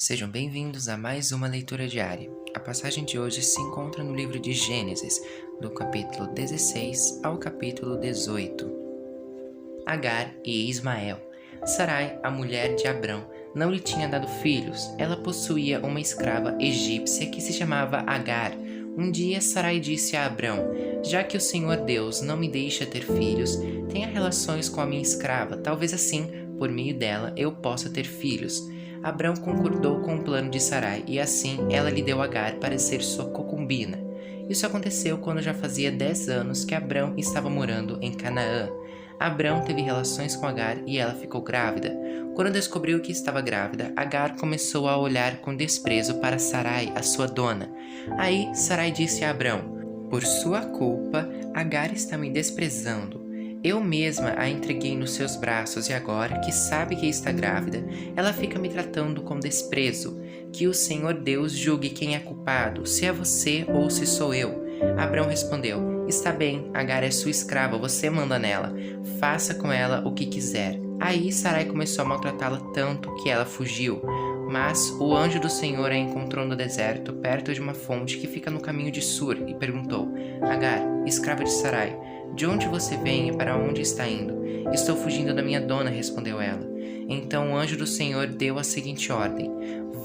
Sejam bem-vindos a mais uma leitura diária. A passagem de hoje se encontra no livro de Gênesis, do capítulo 16 ao capítulo 18. Agar e Ismael. Sarai, a mulher de Abrão, não lhe tinha dado filhos. Ela possuía uma escrava egípcia que se chamava Agar. Um dia Sarai disse a Abrão: "Já que o Senhor Deus não me deixa ter filhos, tenha relações com a minha escrava. Talvez assim, por meio dela, eu possa ter filhos." Abrão concordou com o plano de Sarai e assim ela lhe deu Agar para ser sua concubina. Isso aconteceu quando já fazia 10 anos que Abrão estava morando em Canaã. Abrão teve relações com Agar e ela ficou grávida. Quando descobriu que estava grávida, Agar começou a olhar com desprezo para Sarai, a sua dona. Aí Sarai disse a Abrão: "Por sua culpa, Agar está me desprezando. Eu mesma a entreguei nos seus braços e agora, que sabe que está grávida, ela fica me tratando com desprezo. Que o Senhor Deus julgue quem é culpado, se é você ou se sou eu." Abrão respondeu: "Está bem, Agar é sua escrava, você manda nela. Faça com ela o que quiser." Aí Sarai começou a maltratá-la tanto que ela fugiu. Mas o anjo do Senhor a encontrou no deserto, perto de uma fonte que fica no caminho de Sur, e perguntou: "Agar, escrava de Sarai, de onde você vem e para onde está indo?" "Estou fugindo da minha dona", respondeu ela. Então o anjo do Senhor deu a seguinte ordem: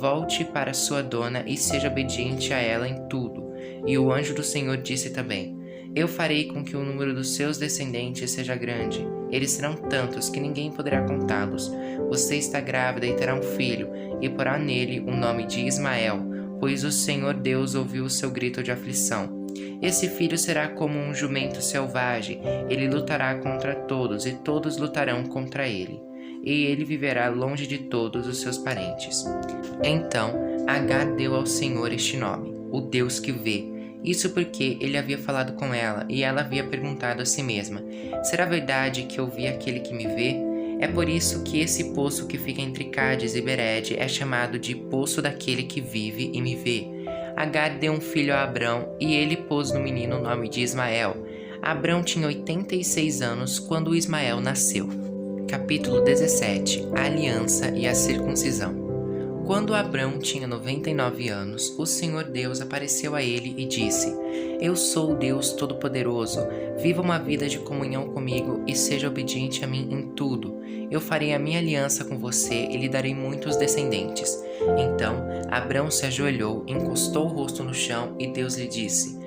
"Volte para sua dona e seja obediente a ela em tudo." E o anjo do Senhor disse também: "Eu farei com que o número dos seus descendentes seja grande. Eles serão tantos que ninguém poderá contá-los. Você está grávida e terá um filho, e porá nele o nome de Ismael, pois o Senhor Deus ouviu o seu grito de aflição. Esse filho será como um jumento selvagem, ele lutará contra todos e todos lutarão contra ele. E ele viverá longe de todos os seus parentes." Então Agar deu ao Senhor este nome: o Deus que vê. Isso porque ele havia falado com ela e ela havia perguntado a si mesma: "Será verdade que eu vi aquele que me vê?" É por isso que esse poço que fica entre Cádiz e Bered é chamado de Poço daquele que vive e me vê. Agar deu um filho a Abrão e ele pôs no menino o nome de Ismael. Abrão tinha 86 anos quando Ismael nasceu. Capítulo 17. A aliança e a circuncisão. Quando Abrão tinha 99 anos, o Senhor Deus apareceu a ele e disse: "Eu sou o Deus Todo-Poderoso. Viva uma vida de comunhão comigo e seja obediente a mim em tudo. Eu farei a minha aliança com você e lhe darei muitos descendentes." Então Abrão se ajoelhou, encostou o rosto no chão e Deus lhe disse: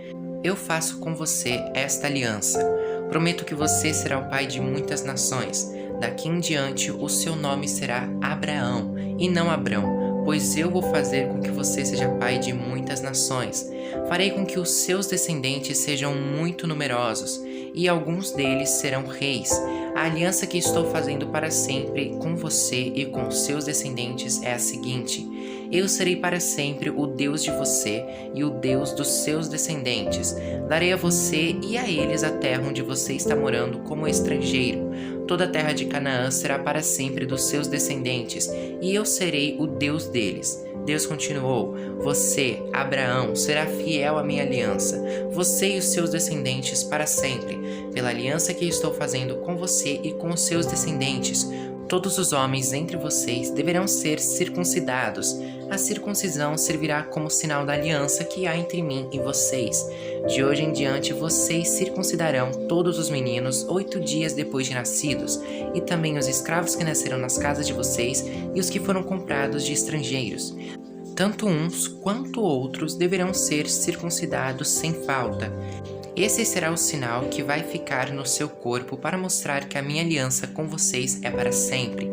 "Eu faço com você esta aliança. Prometo que você será o pai de muitas nações. Daqui em diante o seu nome será Abraão e não Abrão, pois eu vou fazer com que você seja pai de muitas nações. Farei com que os seus descendentes sejam muito numerosos, e alguns deles serão reis. A aliança que estou fazendo para sempre com você e com os seus descendentes é a seguinte: eu serei para sempre o Deus de você e o Deus dos seus descendentes. Darei a você e a eles a terra onde você está morando como estrangeiro. Toda a terra de Canaã será para sempre dos seus descendentes, e eu serei o Deus deles." Deus continuou: "Você, Abraão, será fiel à minha aliança, você e os seus descendentes para sempre, pela aliança que estou fazendo com você e com os seus descendentes. Todos os homens entre vocês deverão ser circuncidados. A circuncisão servirá como sinal da aliança que há entre mim e vocês. De hoje em diante vocês circuncidarão todos os meninos 8 dias depois de nascidos, e também os escravos que nasceram nas casas de vocês e os que foram comprados de estrangeiros. Tanto uns quanto outros deverão ser circuncidados sem falta. Esse será o sinal que vai ficar no seu corpo para mostrar que a minha aliança com vocês é para sempre.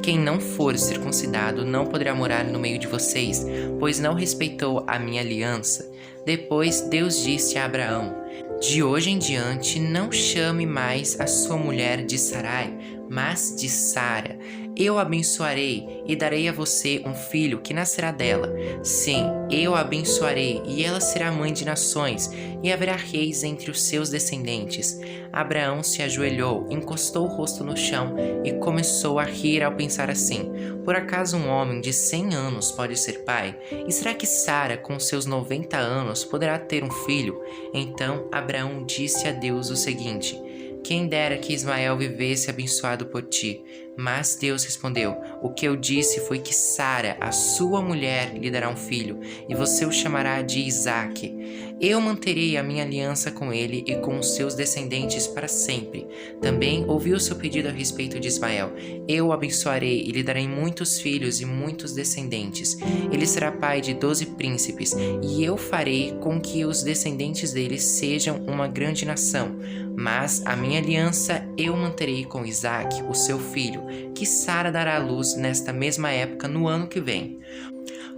Quem não for circuncidado não poderá morar no meio de vocês, pois não respeitou a minha aliança." Depois Deus disse a Abraão: "De hoje em diante não chame mais a sua mulher de Sarai, mas de Sara. Eu a abençoarei e darei a você um filho que nascerá dela. Sim, eu a abençoarei e ela será mãe de nações, e haverá reis entre os seus descendentes." Abraão se ajoelhou, encostou o rosto no chão e começou a rir ao pensar assim: por acaso um homem de 100 anos pode ser pai? E será que Sara, com seus 90 anos, poderá ter um filho? Então Abraão disse a Deus o seguinte: "Quem dera que Ismael vivesse abençoado por ti." Mas Deus respondeu: o que eu disse foi que Sara, a sua mulher, lhe dará um filho, e você o chamará de Isaque. Eu manterei a minha aliança com ele e com os seus descendentes para sempre. Também ouvi o seu pedido a respeito de Ismael. Eu o abençoarei e lhe darei muitos filhos e muitos descendentes. Ele será pai de 12 príncipes, e eu farei com que os descendentes dele sejam uma grande nação. Mas a minha aliança eu manterei com Isaque, o seu filho, que Sara dará à luz nesta mesma época no ano que vem.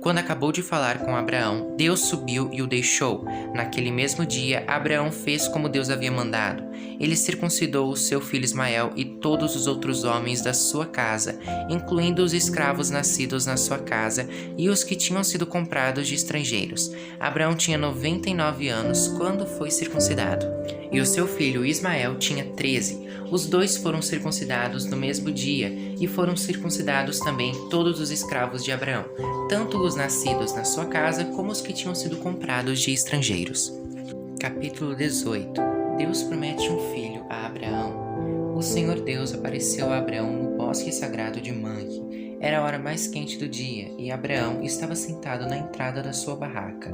Quando acabou de falar com Abraão, Deus subiu e o deixou. Naquele mesmo dia, Abraão fez como Deus havia mandado. Ele circuncidou o seu filho Ismael e todos os outros homens da sua casa, incluindo os escravos nascidos na sua casa e os que tinham sido comprados de estrangeiros. Abraão tinha 99 anos quando foi circuncidado, e o seu filho Ismael tinha 13. Os dois foram circuncidados no mesmo dia, e foram circuncidados também todos os escravos de Abraão, tanto os nascidos na sua casa como os que tinham sido comprados de estrangeiros. Capítulo 18. Deus promete um filho a Abraão. O Senhor Deus apareceu a Abraão no bosque sagrado de Manre. Era a hora mais quente do dia, e Abraão estava sentado na entrada da sua barraca.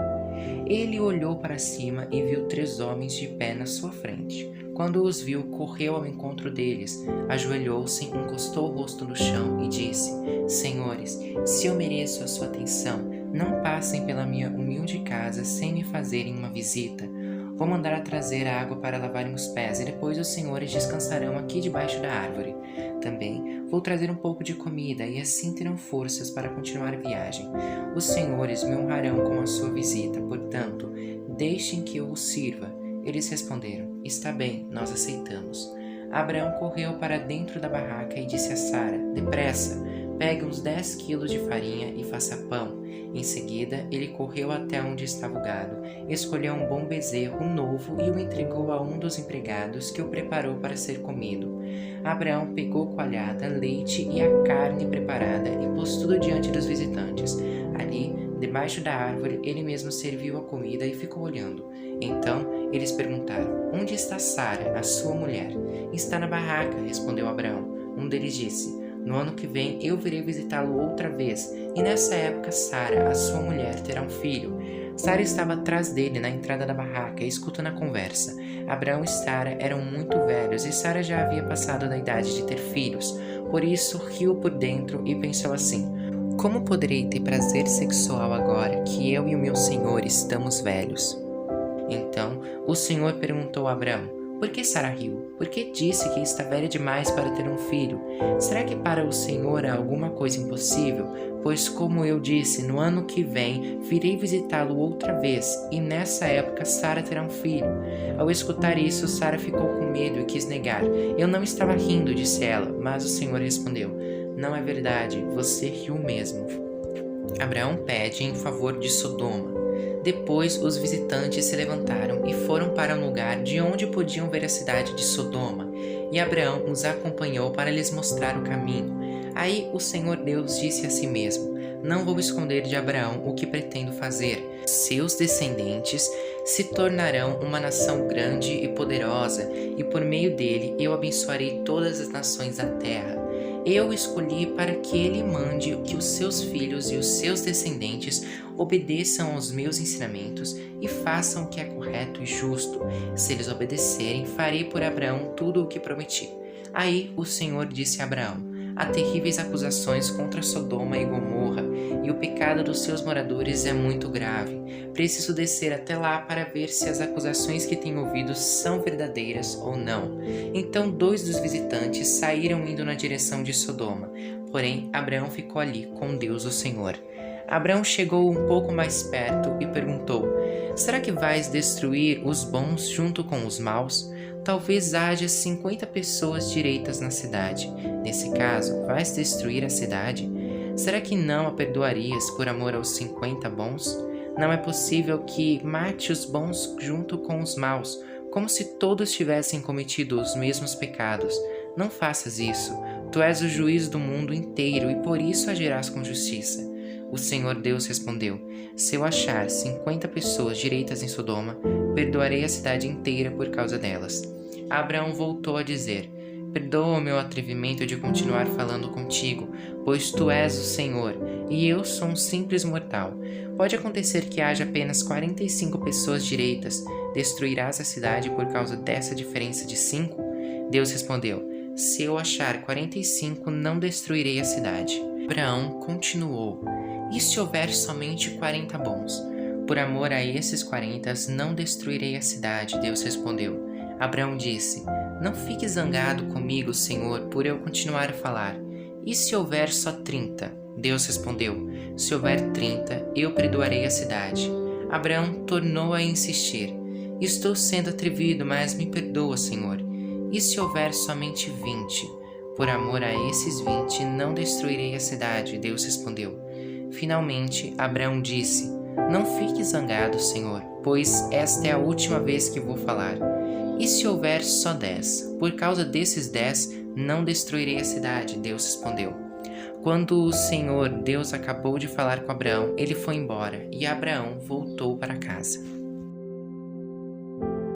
Ele olhou para cima e viu 3 homens de pé na sua frente. Quando os viu, correu ao encontro deles, ajoelhou-se, encostou o rosto no chão e disse: Senhores, se eu mereço a sua atenção, não passem pela minha humilde casa sem me fazerem uma visita. Vou mandar a trazer água para lavarem os pés, e depois os senhores descansarão aqui debaixo da árvore. Também vou trazer um pouco de comida, e assim terão forças para continuar a viagem. Os senhores me honrarão com a sua visita, portanto, deixem que eu os sirva. Eles responderam: Está bem, nós aceitamos. Abraão correu para dentro da barraca e disse a Sara: Depressa, pegue uns 10 quilos de farinha e faça pão. Em seguida, ele correu até onde estava o gado, escolheu um bom bezerro novo e o entregou a um dos empregados, que o preparou para ser comido. Abraão pegou coalhada, leite e a carne preparada e pôs tudo diante dos visitantes. Ali, debaixo da árvore, ele mesmo serviu a comida e ficou olhando. Então, eles perguntaram: Onde está Sara, a sua mulher? Está na barraca, respondeu Abraão. Um deles disse: No ano que vem eu virei visitá-lo outra vez, e nessa época Sara, a sua mulher, terá um filho. Sara estava atrás dele na entrada da barraca, escutando a conversa. Abraão e Sara eram muito velhos, e Sara já havia passado da idade de ter filhos. Por isso, riu por dentro e pensou assim: Como poderei ter prazer sexual agora que eu e o meu senhor estamos velhos? Então, o Senhor perguntou a Abraão: Por que Sara riu? Por que disse que está velha demais para ter um filho? Será que para o Senhor há alguma coisa impossível? Pois, como eu disse, no ano que vem virei visitá-lo outra vez, e nessa época Sara terá um filho. Ao escutar isso, Sara ficou com medo e quis negar. Eu não estava rindo, disse ela, mas o Senhor respondeu: Não é verdade, você riu mesmo. Abraão pede em favor de Sodoma. Depois, os visitantes se levantaram e foram para um lugar de onde podiam ver a cidade de Sodoma, e Abraão os acompanhou para lhes mostrar o caminho. Aí o Senhor Deus disse a si mesmo: Não vou esconder de Abraão o que pretendo fazer. Seus descendentes se tornarão uma nação grande e poderosa, e por meio dele eu abençoarei todas as nações da terra. Eu o escolhi para que ele mande que os seus filhos e os seus descendentes obedeçam aos meus ensinamentos e façam o que é correto e justo. Se eles obedecerem, farei por Abraão tudo o que prometi. Aí o Senhor disse a Abraão: Há terríveis acusações contra Sodoma e Gomorra, e o pecado dos seus moradores é muito grave. Preciso descer até lá para ver se as acusações que tenho ouvido são verdadeiras ou não. Então 2 dos visitantes saíram indo na direção de Sodoma. Porém, Abraão ficou ali com Deus o Senhor. Abraão chegou um pouco mais perto e perguntou: Será que vais destruir os bons junto com os maus? Talvez haja 50 pessoas direitas na cidade. Nesse caso, vais destruir a cidade? Será que não a perdoarias por amor aos 50 bons? Não é possível que mate os bons junto com os maus, como se todos tivessem cometido os mesmos pecados. Não faças isso. Tu és o juiz do mundo inteiro e por isso agirás com justiça. O Senhor Deus respondeu: Se eu achar 50 pessoas direitas em Sodoma, perdoarei a cidade inteira por causa delas. Abraão voltou a dizer: perdoa o meu atrevimento de continuar falando contigo, pois tu és o Senhor, e eu sou um simples mortal. Pode acontecer que haja apenas 45 pessoas direitas. Destruirás a cidade por causa dessa diferença de 5? Deus respondeu: se eu achar 45, não destruirei a cidade. Abraão continuou: e se houver somente 40 bons? Por amor a esses 40, não destruirei a cidade. Deus respondeu. Abraão disse: não fique zangado comigo, Senhor, por eu continuar a falar. E se houver só 30? Deus respondeu: se houver 30, eu perdoarei a cidade. Abraão tornou a insistir: estou sendo atrevido, mas me perdoa, Senhor. E se houver somente 20? Por amor a esses 20, não destruirei a cidade. Deus respondeu. Finalmente, Abraão disse: não fique zangado, Senhor, pois esta é a última vez que vou falar. E se houver só 10? Por causa desses 10, não destruirei a cidade. Deus respondeu. Quando o Senhor Deus acabou de falar com Abraão, ele foi embora e Abraão voltou para casa.